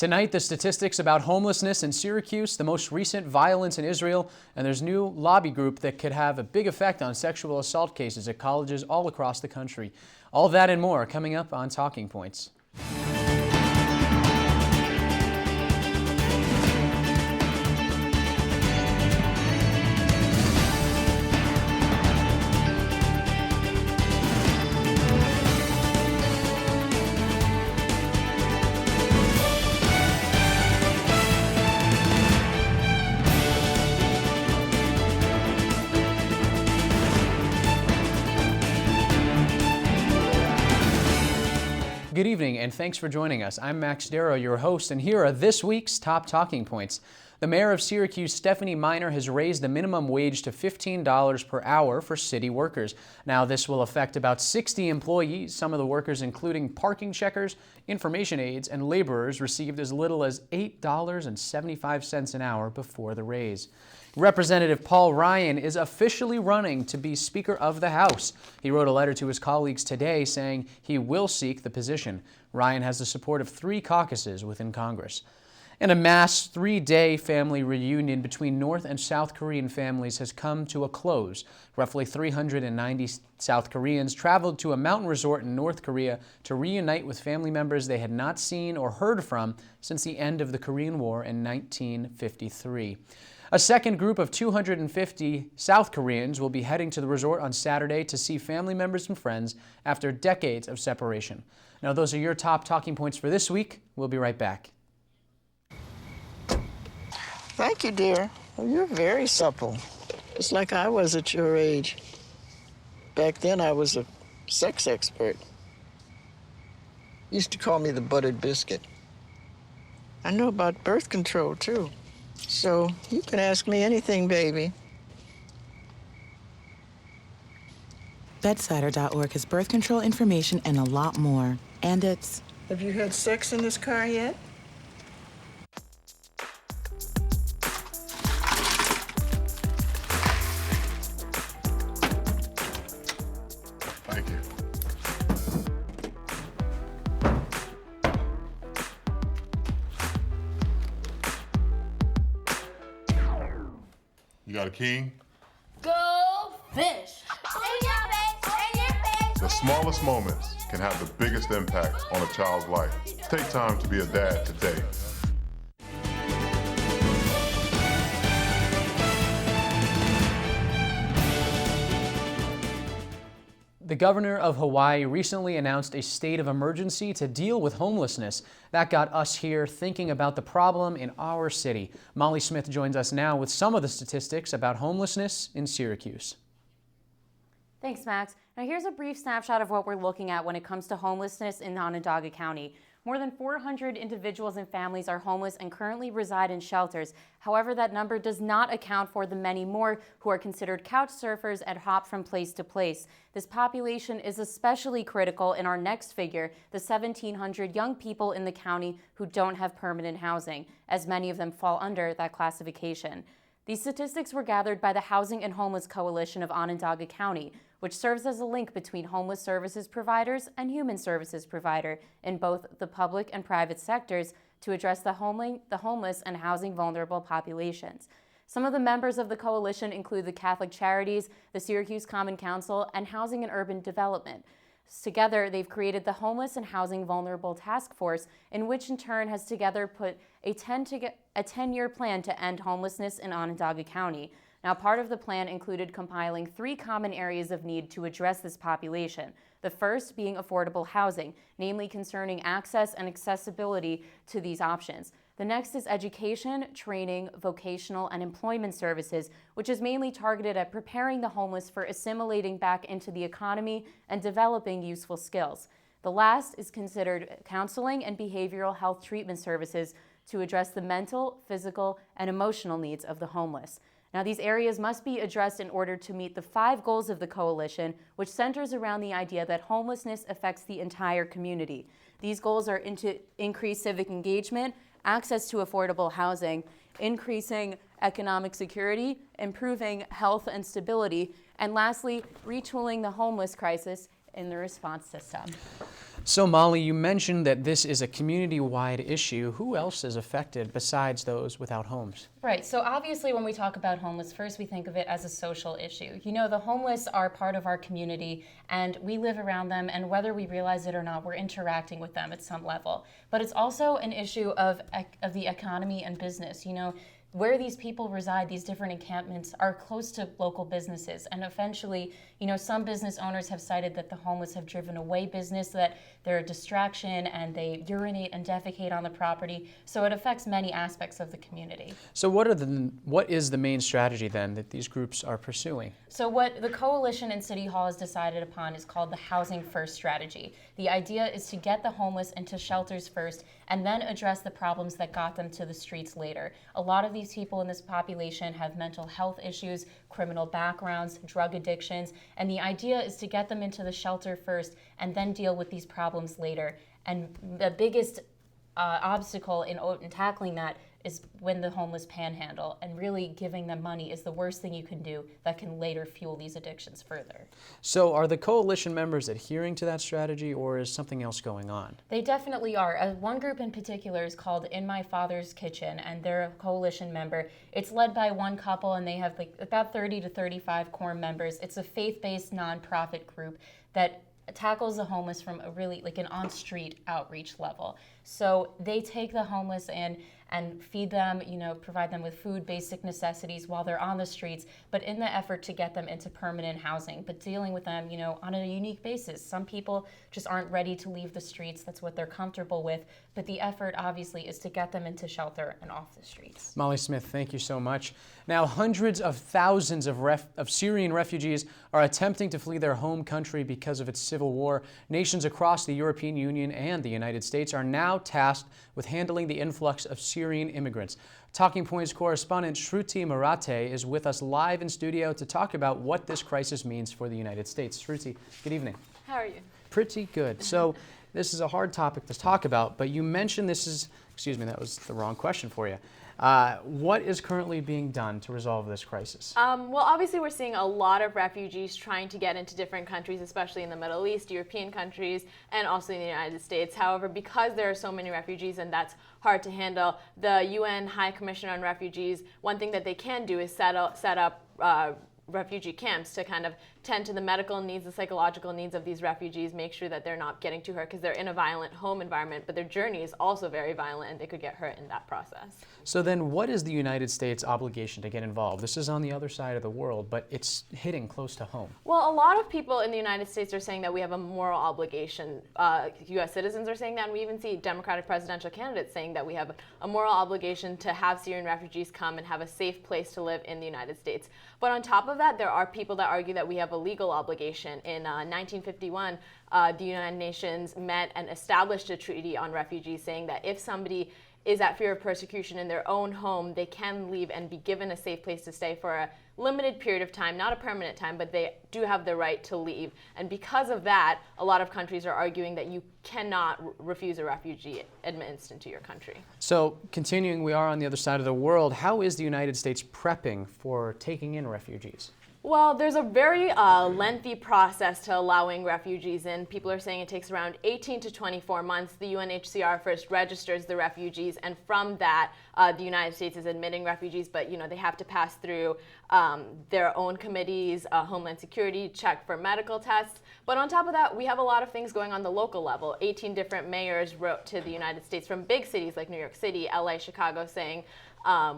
Tonight, the statistics about homelessness in Syracuse, the most recent violence in Israel, and there's new lobby group that could have a big effect on sexual assault cases at colleges all across the country. All that and more coming up on Talking Points. Good evening, and thanks for joining us. I'm Max Darrow, your host, and here are this week's top talking points. The mayor of Syracuse, Stephanie Miner, has raised the minimum wage to $15 per hour for city workers. Now, this will affect about 60 employees. Some of the workers, including parking checkers, information aides, and laborers, received as little as $8.75 an hour before the raise. Representative Paul Ryan is officially running to be Speaker of the House. He wrote a letter to his colleagues today saying he will seek the position. Ryan has the support of 3 caucuses within Congress. And a mass 3-day family reunion between North and South Korean families has come to a close. Roughly 390 South Koreans traveled to a mountain resort in North Korea to reunite with family members they had not seen or heard from since the end of the Korean War in 1953. A second group of 250 South Koreans will be heading to the resort on Saturday to see family members and friends after decades of separation. Now, those are your top talking points for this week. We'll be right back. Thank you, dear. Well, you're very supple, just like I was at your age. Back then, I was a sex expert. Used to call me the buttered biscuit. I know about birth control, too. So you can ask me anything, baby. Bedsider.org has birth control information and a lot more. And it's... Have you had sex in this car yet? Thank you. You got a king? Go fish! In your face! In your face! The smallest moments can have the biggest impact on a child's life. Take time to be a dad today. The governor of Hawaii recently announced a state of emergency to deal with homelessness. That got us here thinking about the problem in our city. Molly Smith joins us now with some of the statistics about homelessness in Syracuse. Thanks, Max. Now here's a brief snapshot of what we're looking at when it comes to homelessness in Onondaga County. More than 400 individuals and families are homeless and currently reside in shelters. However, that number does not account for the many more who are considered couch surfers and hop from place to place. This population is especially critical in our next figure, the 1,700 young people in the county who don't have permanent housing, as many of them fall under that classification. These statistics were gathered by the Housing and Homeless Coalition of Onondaga County, which serves as a link between homeless services providers and human services provider in both the public and private sectors to address the homeless and housing vulnerable populations. Some of the members of the coalition include the Catholic Charities, the Syracuse Common Council, and Housing and Urban Development. Together, they've created the Homeless and Housing Vulnerable Task Force, in which in turn has together put a 10-year plan to end homelessness in Onondaga County. Now, part of the plan included compiling 3 common areas of need to address this population. The first being affordable housing, namely concerning access and accessibility to these options. The next is education, training, vocational, and employment services, which is mainly targeted at preparing the homeless for assimilating back into the economy and developing useful skills. The last is considered counseling and behavioral health treatment services to address the mental, physical, and emotional needs of the homeless. Now, these areas must be addressed in order to meet the 5 goals of the coalition, which centers around the idea that homelessness affects the entire community. These goals are to increase civic engagement, access to affordable housing, increasing economic security, improving health and stability, and lastly, retooling the homeless crisis in the response system. So Molly, you mentioned that this is a community-wide issue. Who else is affected besides those without homes? Right, so obviously when we talk about homeless, first we think of it as a social issue. You know, the homeless are part of our community and we live around them, and whether we realize it or not, we're interacting with them at some level. But it's also an issue of the economy and business. You know, where these people reside, these different encampments, are close to local businesses. And eventually, you know, some business owners have cited that the homeless have driven away business, that they're a distraction and they urinate and defecate on the property. So it affects many aspects of the community. So what is the main strategy then that these groups are pursuing? So what the coalition in City Hall has decided upon is called the Housing First strategy. The idea is to get the homeless into shelters first and then address the problems that got them to the streets later. A lot of these people in this population have mental health issues, criminal backgrounds, drug addictions, and the idea is to get them into the shelter first and then deal with these problems later. And the biggest obstacle in tackling that is when the homeless panhandle, and really giving them money is the worst thing you can do that can later fuel these addictions further. So are the coalition members adhering to that strategy, or is something else going on? They definitely are. One group in particular is called In My Father's Kitchen, and they're a coalition member. It's led by one couple, and they have like about 30 to 35 core members. It's a faith-based nonprofit group that tackles the homeless from a really like an on-street outreach level. So they take the homeless and feed them, you know, provide them with food, basic necessities while they're on the streets, but in the effort to get them into permanent housing, but dealing with them, you know, on a unique basis. Some people just aren't ready to leave the streets. That's what they're comfortable with. But the effort, obviously, is to get them into shelter and off the streets. Molly Smith, thank you so much. Now, hundreds of thousands of Syrian refugees are attempting to flee their home country because of its civil war. Nations across the European Union and the United States are now tasked with handling the influx of Syrian immigrants. Talking Points correspondent Shruti Marathe is with us live in studio to talk about what this crisis means for the United States. Shruti, good evening. How are you? Pretty good. So this is a hard topic to talk about, but you mentioned this is, excuse me, that was the wrong question for you. What is currently being done to resolve this crisis? Well, obviously we're seeing a lot of refugees trying to get into different countries, especially in the Middle East, European countries, and also in the United States. However, because there are so many refugees and that's hard to handle, the UN High Commissioner on Refugees, one thing that they can do is set up refugee camps to kind of tend to the medical needs, the psychological needs of these refugees, make sure that they're not getting too hurt because they're in a violent home environment, but their journey is also very violent and they could get hurt in that process. So then what is the United States' obligation to get involved? This is on the other side of the world, but it's hitting close to home. Well, a lot of people in the United States are saying that we have a moral obligation. U.S. citizens are saying that, and we even see Democratic presidential candidates saying that we have a moral obligation to have Syrian refugees come and have a safe place to live in the United States. But on top of that, there are people that argue that we have a legal obligation. In 1951, the United Nations met and established a treaty on refugees saying that if somebody is at fear of persecution in their own home, they can leave and be given a safe place to stay for a limited period of time, not a permanent time, but they do have the right to leave. And because of that, a lot of countries are arguing that you cannot refuse a refugee admittance into your country. So continuing, we are on the other side of the world. How is the United States prepping for taking in refugees? Well, there's a very lengthy process to allowing refugees in. People are saying it takes around 18 to 24 months. The UNHCR first registers the refugees, and from that, the United States is admitting refugees, but they have to pass through their own committees, Homeland Security, check for medical tests. But on top of that, we have a lot of things going on the local level. 18 different mayors wrote to the United States from big cities like New York City, LA, Chicago, saying,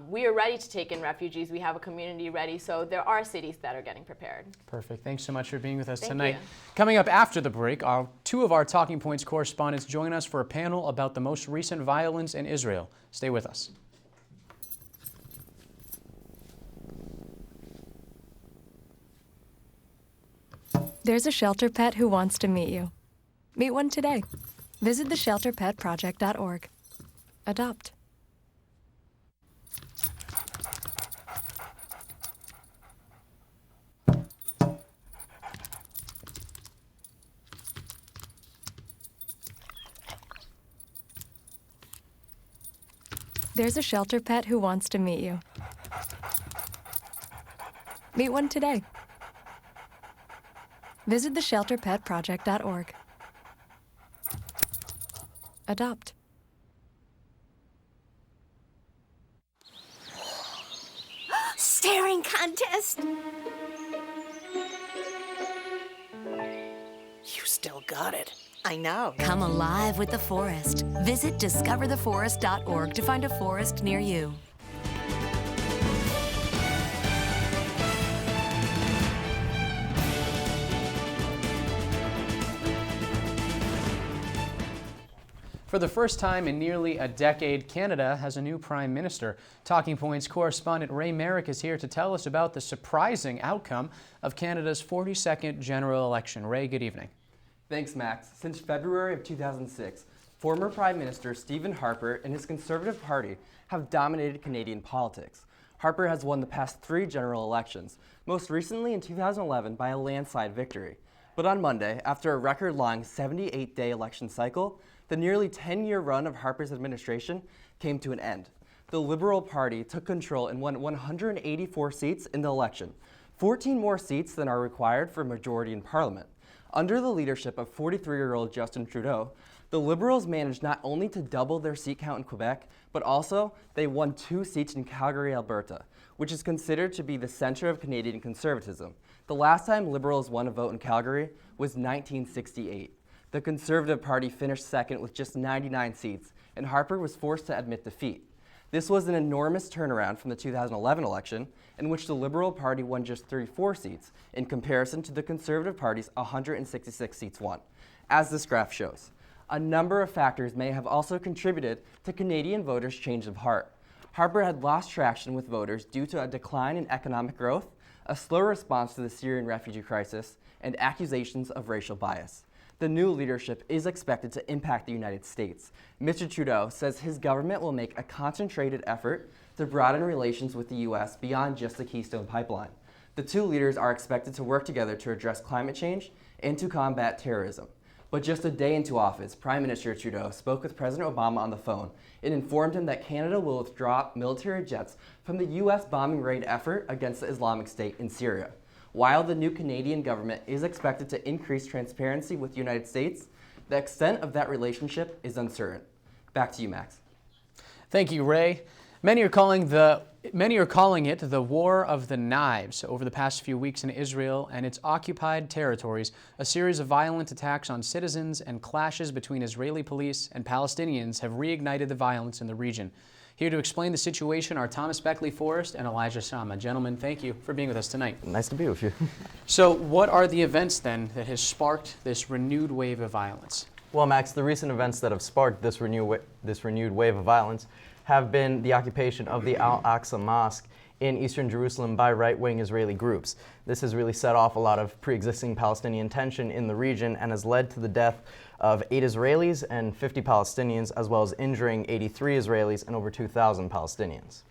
we are ready to take in refugees. We have a community ready. So there are cities that are getting prepared. Perfect. Thanks so much for being with us Thank tonight. you. Coming up after the break, two of our Talking Points correspondents join us for a panel about the most recent violence in Israel. Stay with us. There's a shelter pet who wants to meet you. Meet one today. Visit theshelterpetproject.org. Adopt. There's a shelter pet who wants to meet you. Meet one today. Visit theshelterpetproject.org. Adopt. Staring contest. You still got it. I know. Come alive with the forest. Visit discovertheforest.org to find a forest near you. For the first time in nearly a decade, Canada has a new Prime Minister. Talking Points correspondent Ray Merrick is here to tell us about the surprising outcome of Canada's 42nd general election. Ray, good evening. Thanks, Max. Since February of 2006, former Prime Minister Stephen Harper and his Conservative Party have dominated Canadian politics. Harper has won the past 3 general elections, most recently in 2011 by a landslide victory. But on Monday, after a record-long 78-day election cycle, the nearly 10-year run of Harper's administration came to an end. The Liberal Party took control and won 184 seats in the election, 14 more seats than are required for a majority in Parliament. Under the leadership of 43-year-old Justin Trudeau, the Liberals managed not only to double their seat count in Quebec, but also they won 2 seats in Calgary, Alberta, which is considered to be the center of Canadian conservatism. The last time Liberals won a vote in Calgary was 1968. The Conservative Party finished second with just 99 seats, and Harper was forced to admit defeat. This was an enormous turnaround from the 2011 election, in which the Liberal Party won just 34 seats, in comparison to the Conservative Party's 166 seats won. As this graph shows, a number of factors may have also contributed to Canadian voters' change of heart. Harper had lost traction with voters due to a decline in economic growth, a slow response to the Syrian refugee crisis, and accusations of racial bias. The new leadership is expected to impact the United States. Mr. Trudeau says his government will make a concentrated effort to broaden relations with the U.S. beyond just the Keystone Pipeline. The 2 leaders are expected to work together to address climate change and to combat terrorism. But just a day into office, Prime Minister Trudeau spoke with President Obama on the phone and informed him that Canada will withdraw military jets from the U.S. bombing raid effort against the Islamic State in Syria. While the new Canadian government is expected to increase transparency with the United States, the extent of that relationship is uncertain. Back to you, Max. Thank you, Ray. Many are calling it the War of the Knives. Over the past few weeks in Israel and its occupied territories, a series of violent attacks on citizens and clashes between Israeli police and Palestinians have reignited the violence in the region. Here to explain the situation are Thomas Beckley Forrest and Elijah Sama. Gentlemen, thank you for being with us tonight. Nice to be with you. So what are the events then that has sparked this renewed wave of violence? Well, Max, the recent events that have sparked this renewed wave of violence have been the occupation of the Al-Aqsa Mosque in eastern Jerusalem by right-wing Israeli groups. This has really set off a lot of pre-existing Palestinian tension in the region and has led to the death of 8 Israelis and 50 Palestinians, as well as injuring 83 Israelis and over 2,000 Palestinians.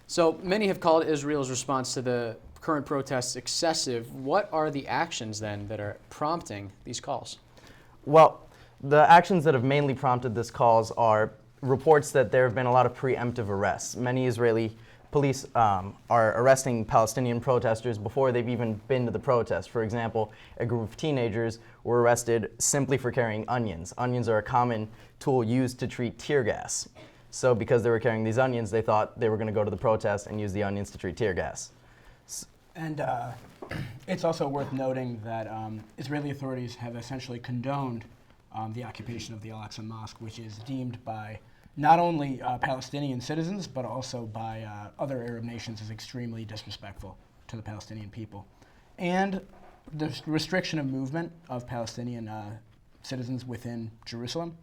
So many have called Israel's response to the current protests excessive. What are the actions then that are prompting these calls? Well, the actions that have mainly prompted this calls are reports that there have been a lot of preemptive arrests. Many Israeli police are arresting Palestinian protesters before they've even been to the protest. For example, a group of teenagers were arrested simply for carrying onions. Onions are a common tool used to treat tear gas. So because they were carrying these onions, they thought they were going to go to the protest and use the onions to treat tear gas. And it's also worth noting that Israeli authorities have essentially condoned the occupation of the Al-Aqsa Mosque, which is deemed by not only Palestinian citizens, but also by other Arab nations as extremely disrespectful to the Palestinian people. And the restriction of movement of Palestinian citizens within Jerusalem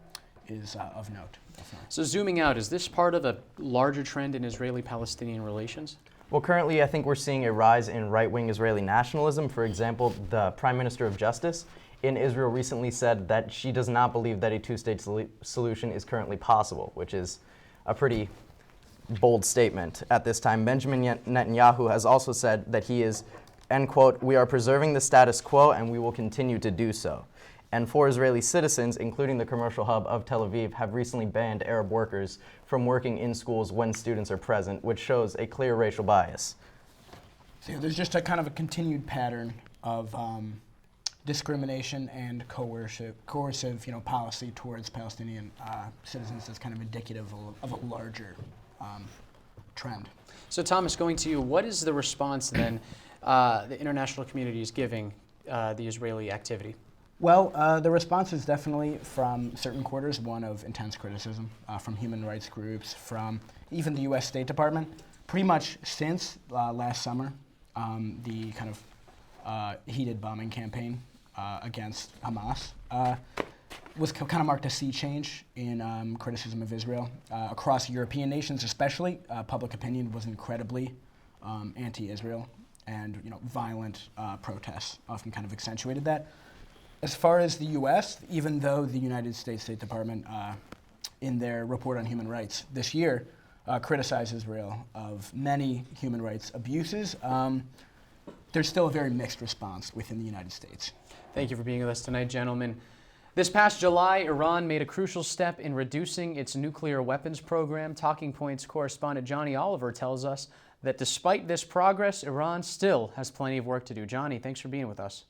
is of note. Definitely. So zooming out, is this part of a larger trend in Israeli-Palestinian relations? Well, currently I think we're seeing a rise in right-wing Israeli nationalism. For example, the Prime Minister of Justice in Israel recently said that she does not believe that a 2-state solution is currently possible, which is a pretty bold statement at this time. Benjamin Netanyahu has also said that he is, end quote, "We are preserving the status quo and we will continue to do so." And 4 Israeli citizens, including the commercial hub of Tel Aviv, have recently banned Arab workers from working in schools when students are present, which shows a clear racial bias. So there's just a kind of a continued pattern of discrimination and coercive policy towards Palestinian citizens is kind of indicative of a larger trend. So Thomas, going to you, what is the response then the international community is giving the Israeli activity? Well, the response is definitely from certain quarters, one of intense criticism from human rights groups, from even the U.S. State Department. Pretty much since last summer, the kind of heated bombing campaign against Hamas was kind of marked a sea change in criticism of Israel. Across European nations especially, public opinion was incredibly anti-Israel, and violent protests often kind of accentuated that. As far as the U.S., even though the United States State Department, in their report on human rights this year, criticized Israel of many human rights abuses, there's still a very mixed response within the United States. Thank you for being with us tonight, gentlemen. This past July, Iran made a crucial step in reducing its nuclear weapons program. Talking Points correspondent Johnny Oliver tells us that despite this progress, Iran still has plenty of work to do. Johnny, thanks for being with us.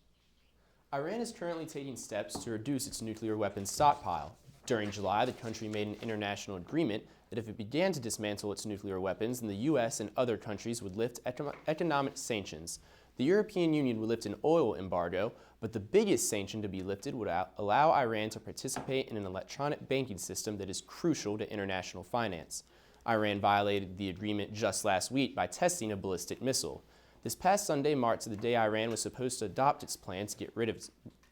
Iran is currently taking steps to reduce its nuclear weapons stockpile. During July, the country made an international agreement that if it began to dismantle its nuclear weapons, then the U.S. and other countries would lift economic sanctions. The European Union would lift an oil embargo, but the biggest sanction to be lifted would allow Iran to participate in an electronic banking system that is crucial to international finance. Iran violated the agreement just last week by testing a ballistic missile. This past Sunday marked the day Iran was supposed to adopt its plan to get rid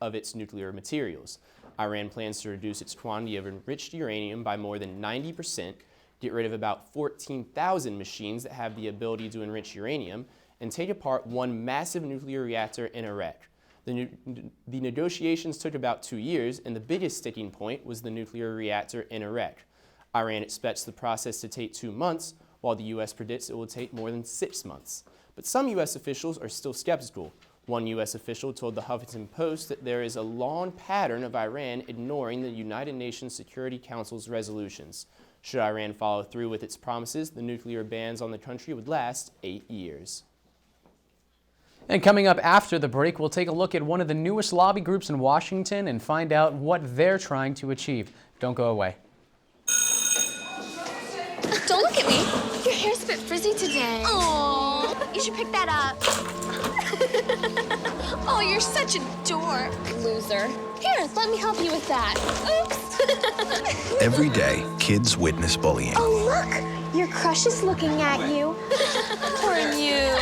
of its nuclear materials. Iran plans to reduce its quantity of enriched uranium by more than 90%, get rid of about 14,000 machines that have the ability to enrich uranium, and take apart one massive nuclear reactor in Iraq. The negotiations took about 2 years, and the biggest sticking point was the nuclear reactor in Iraq. Iran expects the process to take 2 months, while the U.S. predicts it will take more than 6 months. But some U.S. officials are still skeptical. One U.S. official told the Huffington Post that there is a long pattern of Iran ignoring the United Nations Security Council's resolutions. Should Iran follow through with its promises, the nuclear bans on the country would last 8 years. And coming up after the break, we'll take a look at one of the newest lobby groups in Washington and find out what they're trying to achieve. Don't go away. Don't look at me. Your hair's a bit frizzy today. Aww. You should pick that up. Oh, you're such a dork. Loser. Here, let me help you with that. Oops. Every day, kids witness bullying. Oh, look. Your crush is looking at you. Poor you.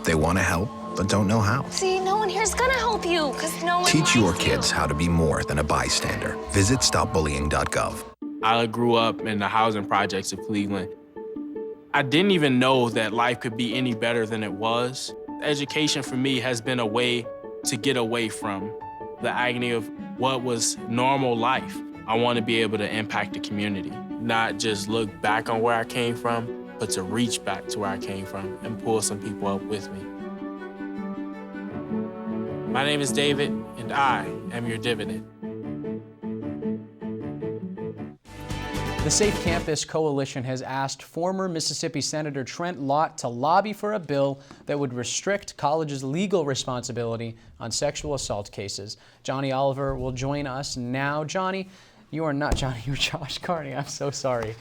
They want to help, but don't know how. See, no one here's gonna help you, because no one Teach your likes kids how to be more than a bystander. Visit stopbullying.gov. I grew up in the housing projects of Cleveland. I didn't even know that life could be any better than it was. Education for me has been a way to get away from the agony of what was normal life. I want to be able to impact the community, not just look back on where I came from, but to reach back to where I came from and pull some people up with me. My name is David, and I am your dividend. The Safe Campus Coalition has asked former Mississippi Senator Trent Lott to lobby for a bill that would restrict colleges' legal responsibility on sexual assault cases. Johnny Oliver will join us now. Johnny, you are not Johnny, you're Josh Carney. I'm so sorry.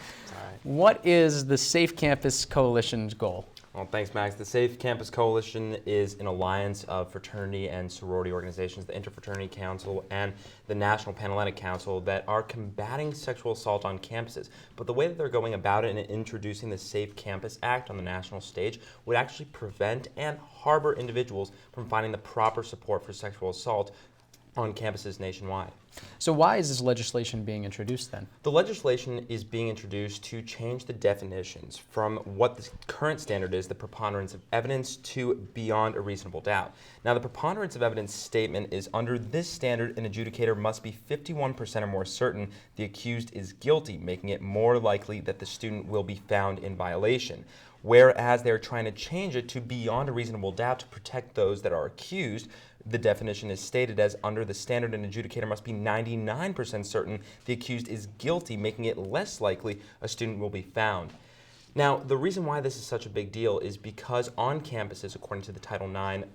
What is the Safe Campus Coalition's goal? Well, thanks, Max. The Safe Campus Coalition is an alliance of fraternity and sorority organizations, the Interfraternity Council and the National Panhellenic Council, that are combating sexual assault on campuses. But the way that they're going about it and introducing the Safe Campus Act on the national stage would actually prevent and harbor individuals from finding the proper support for sexual assault on campuses nationwide. So why is this legislation being introduced then? The legislation is being introduced to change the definitions from what the current standard is, the preponderance of evidence, to beyond a reasonable doubt. Now, the preponderance of evidence statement is under this standard, an adjudicator must be 51% or more certain the accused is guilty, making it more likely that the student will be found in violation. Whereas they're trying to change it to beyond a reasonable doubt to protect those that are accused, the definition is stated as under the standard, an adjudicator must be 99% certain the accused is guilty, making it less likely a student will be found. Now, the reason why this is such a big deal is because on campuses, according to the Title IX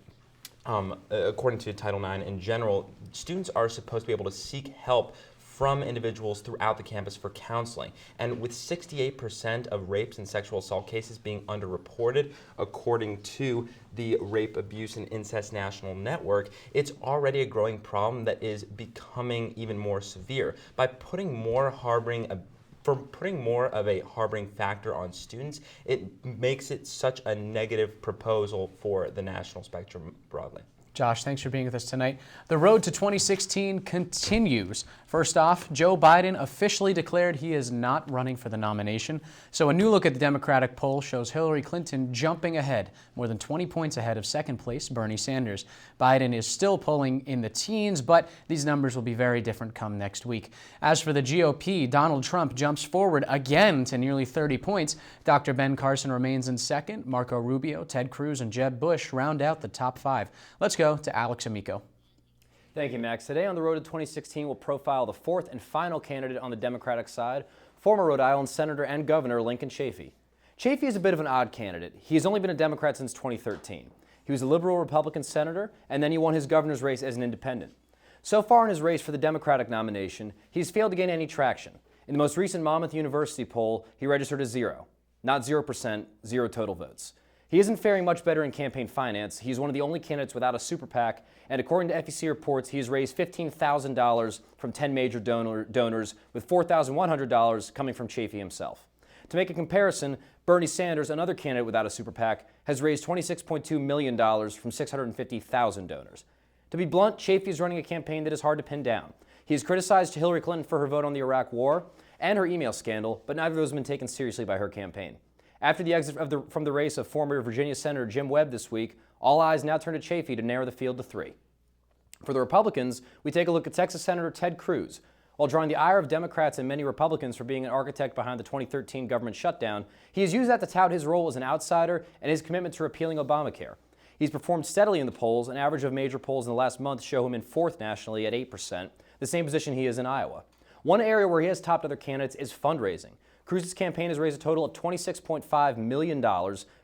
according to Title IX in general, students are supposed to be able to seek help from individuals throughout the campus for counseling. And with 68% of rapes and sexual assault cases being underreported, according to the Rape, Abuse, and Incest National Network, it's already a growing problem that is becoming even more severe. By putting more of a harboring factor on students, it makes it such a negative proposal for the national spectrum broadly. Josh, thanks for being with us tonight. The road to 2016 continues. First off, Joe Biden officially declared he is not running for the nomination. So a new look at the Democratic poll shows Hillary Clinton jumping ahead, more than 20 points ahead of second place Bernie Sanders. Biden is still polling in the teens, but these numbers will be very different come next week. As for the GOP, Donald Trump jumps forward again to nearly 30 points. Dr. Ben Carson remains in second. Marco Rubio, Ted Cruz, and Jeb Bush round out the top five. Let's go to Alex Amico. Thank you, Max. Today on the road to 2016, we'll profile the fourth and final candidate on the Democratic side, former Rhode Island Senator and Governor Lincoln Chafee. Chafee is a bit of an odd candidate. He has only been a Democrat since 2013. He was a liberal Republican senator, and then he won his governor's race as an independent. So far in his race for the Democratic nomination, he's failed to gain any traction. In the most recent Monmouth University poll, he registered as 0. Not 0%, 0 total votes. He isn't faring much better in campaign finance. He's one of the only candidates without a super PAC, and according to FEC reports, he's raised $15,000 from 10 major donors, with $4,100 coming from Chafee himself. To make a comparison, Bernie Sanders, another candidate without a super PAC, has raised $26.2 million from 650,000 donors. To be blunt, Chafee is running a campaign that is hard to pin down. He has criticized Hillary Clinton for her vote on the Iraq War and her email scandal, but neither of those have been taken seriously by her campaign. After the exit from the race of former Virginia Senator Jim Webb this week, all eyes now turn to Chafee to narrow the field to 3. For the Republicans, we take a look at Texas Senator Ted Cruz. While drawing the ire of Democrats and many Republicans for being an architect behind the 2013 government shutdown, he has used that to tout his role as an outsider and his commitment to repealing Obamacare. He's performed steadily in the polls. An average of major polls in the last month show him in 4th nationally at 8%, the same position he is in Iowa. One area where he has topped other candidates is fundraising. Cruz's campaign has raised a total of $26.5 million,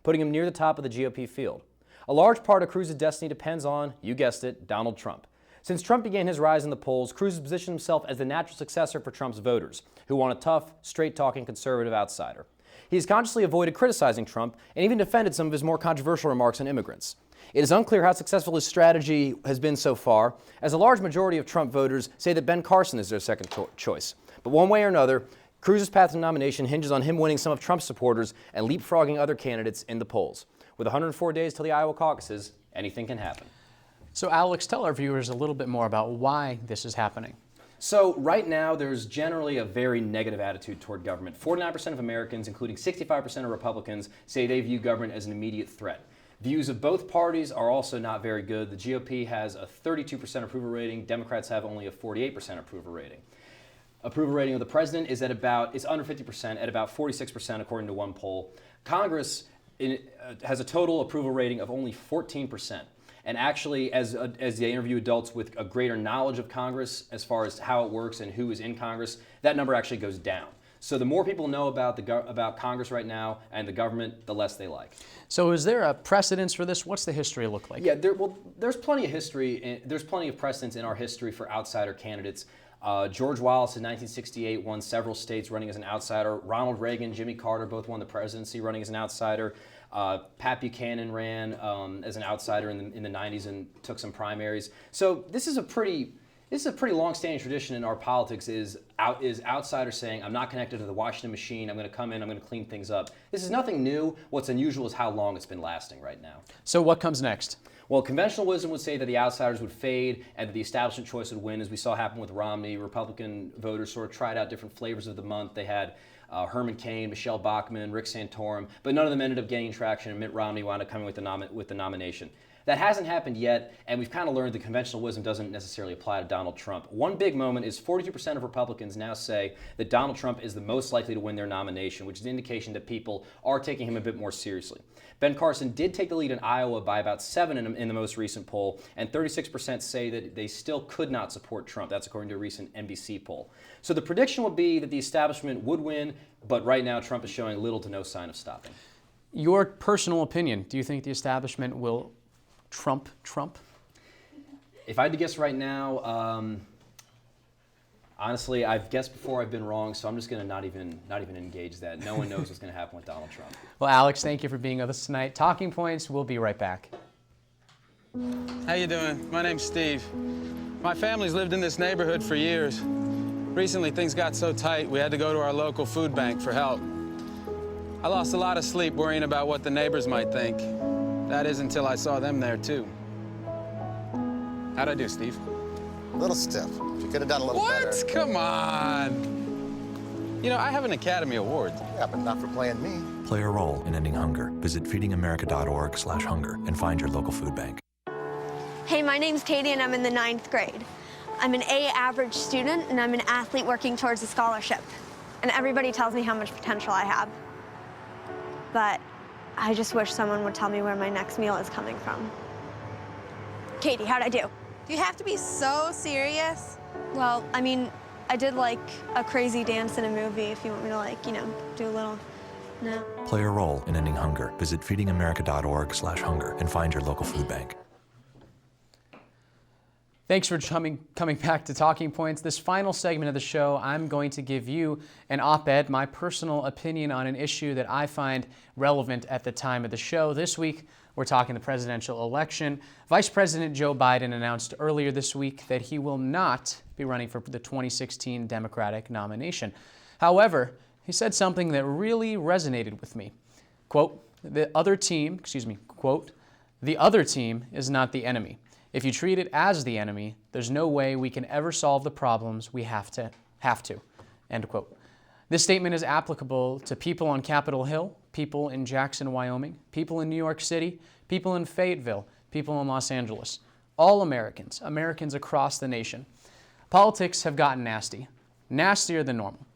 putting him near the top of the GOP field. A large part of Cruz's destiny depends on, you guessed it, Donald Trump. Since Trump began his rise in the polls, Cruz has positioned himself as the natural successor for Trump's voters, who want a tough, straight-talking conservative outsider. He has consciously avoided criticizing Trump and even defended some of his more controversial remarks on immigrants. It is unclear how successful his strategy has been so far, as a large majority of Trump voters say that Ben Carson is their second choice. But one way or another, Cruz's path to nomination hinges on him winning some of Trump's supporters and leapfrogging other candidates in the polls. With 104 days till the Iowa caucuses, anything can happen. So Alex, tell our viewers a little bit more about why this is happening. So right now, there's generally a very negative attitude toward government. 49% of Americans, including 65% of Republicans, say they view government as an immediate threat. Views of both parties are also not very good. The GOP has a 32% approval rating. Democrats have only a 48% approval rating. Approval rating of the president is under 50%, at about 46% according to one poll. Congress has a total approval rating of only 14%. And actually, as they interview adults with a greater knowledge of Congress as far as how it works and who is in Congress, that number actually goes down. So the more people know about Congress right now and the government, the less they like. So is there a precedence for this? What's the history look like? Yeah, there's plenty of history. There's plenty of precedence in our history for outsider candidates. George Wallace in 1968 won several states running as an outsider. Ronald Reagan, Jimmy Carter both won the presidency running as an outsider. Pat Buchanan ran as an outsider in the 90s and took some primaries. So this is a pretty long-standing tradition in our politics. Is outsiders saying, "I'm not connected to the Washington machine. I'm going to come in. I'm going to clean things up." This is nothing new. What's unusual is how long it's been lasting right now. So what comes next? Well, conventional wisdom would say that the outsiders would fade and that the establishment choice would win, as we saw happen with Romney. Republican voters sort of tried out different flavors of the month. They had Herman Cain, Michelle Bachmann, Rick Santorum, but none of them ended up gaining traction, and Mitt Romney wound up coming with the nomination. That hasn't happened yet, and we've kind of learned that conventional wisdom doesn't necessarily apply to Donald Trump. One big moment is 42% of Republicans now say that Donald Trump is the most likely to win their nomination, which is an indication that people are taking him a bit more seriously. Ben Carson did take the lead in Iowa by about 7 in the most recent poll, and 36% say that they still could not support Trump. That's according to a recent NBC poll. So the prediction will be that the establishment would win, but right now Trump is showing little to no sign of stopping. Your personal opinion, do you think the establishment will Trump? If I had to guess right now, honestly, I've guessed before, I've been wrong, so I'm just going to not even engage that. No one knows what's going to happen with Donald Trump. Well, Alex, thank you for being with us tonight. Talking Points, we'll be right back. How you doing? My name's Steve. My family's lived in this neighborhood for years. Recently, things got so tight, we had to go to our local food bank for help. I lost a lot of sleep worrying about what the neighbors might think. That is until I saw them there, too. How'd I do, Steve? A little stiff. You could have done a little better. What? Come on. You know, I have an Academy Award. Yeah, but not for playing me. Play a role in ending hunger. Visit feedingamerica.org/hunger and find your local food bank. Hey, my name's Katie and I'm in the 9th grade. I'm an A average student and I'm an athlete working towards a scholarship. And everybody tells me how much potential I have. But I just wish someone would tell me where my next meal is coming from. Katie, how'd I do? Do you have to be so serious? Well, I mean, I did like a crazy dance in a movie if you want me to like, you know, do a little, no. Play a role in ending hunger. Visit feedingamerica.org/hunger and find your local food bank. Thanks for coming back to Talking Points. This final segment of the show, I'm going to give you an op-ed, my personal opinion on an issue that I find relevant at the time of the show. This week, we're talking the presidential election. Vice President Joe Biden announced earlier this week that he will not be running for the 2016 Democratic nomination. However, he said something that really resonated with me. Quote, the other team is not the enemy. If you treat it as the enemy, there's no way we can ever solve the problems we have to. End quote. This statement is applicable to people on Capitol Hill, people in Jackson, Wyoming, people in New York City, people in Fayetteville, people in Los Angeles. All Americans, Americans across the nation. Politics have gotten nasty, nastier than normal.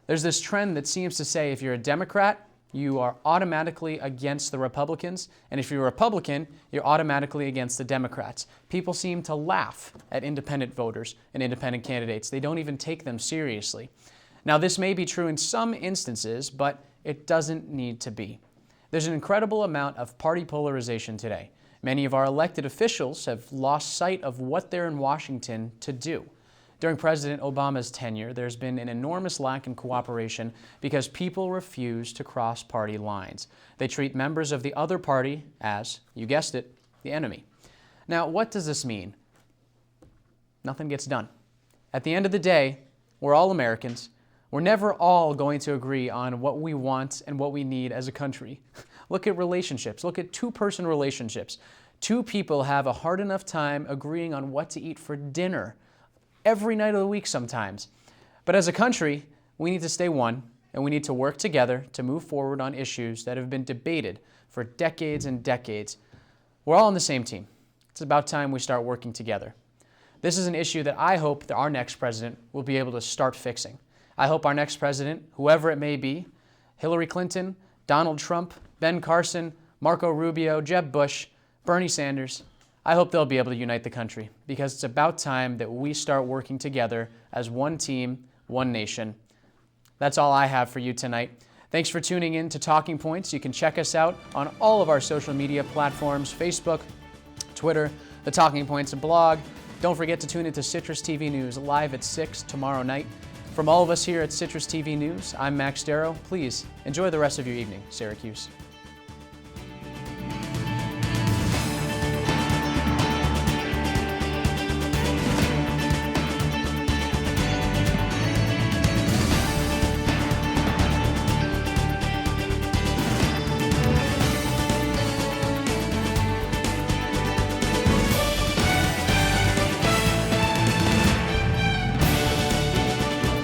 There's this trend that seems to say if you're a Democrat, you are automatically against the Republicans, and if you're a Republican, you're automatically against the Democrats. People seem to laugh at independent voters and independent candidates. They don't even take them seriously. Now, this may be true in some instances, but it doesn't need to be. There's an incredible amount of party polarization today. Many of our elected officials have lost sight of what they're in Washington to do. During President Obama's tenure, there's been an enormous lack in cooperation because people refuse to cross party lines. They treat members of the other party as, you guessed it, the enemy. Now, what does this mean? Nothing gets done. At the end of the day, we're all Americans. We're never all going to agree on what we want and what we need as a country. Look at relationships. Look at two-person relationships. Two people have a hard enough time agreeing on what to eat for dinner every night of the week sometimes. But as a country, we need to stay one, and we need to work together to move forward on issues that have been debated for decades and decades. We're all on the same team. It's about time we start working together. This is an issue that I hope that our next president will be able to start fixing. I hope our next president, whoever it may be, Hillary Clinton, Donald Trump, Ben Carson, Marco Rubio, Jeb Bush, Bernie Sanders, I hope they'll be able to unite the country because it's about time that we start working together as one team, one nation. That's all I have for you tonight. Thanks for tuning in to Talking Points. You can check us out on all of our social media platforms, Facebook, Twitter, the Talking Points blog. Don't forget to tune into Citrus TV News live at 6 tomorrow night. From all of us here at Citrus TV News, I'm Max Darrow. Please enjoy the rest of your evening, Syracuse.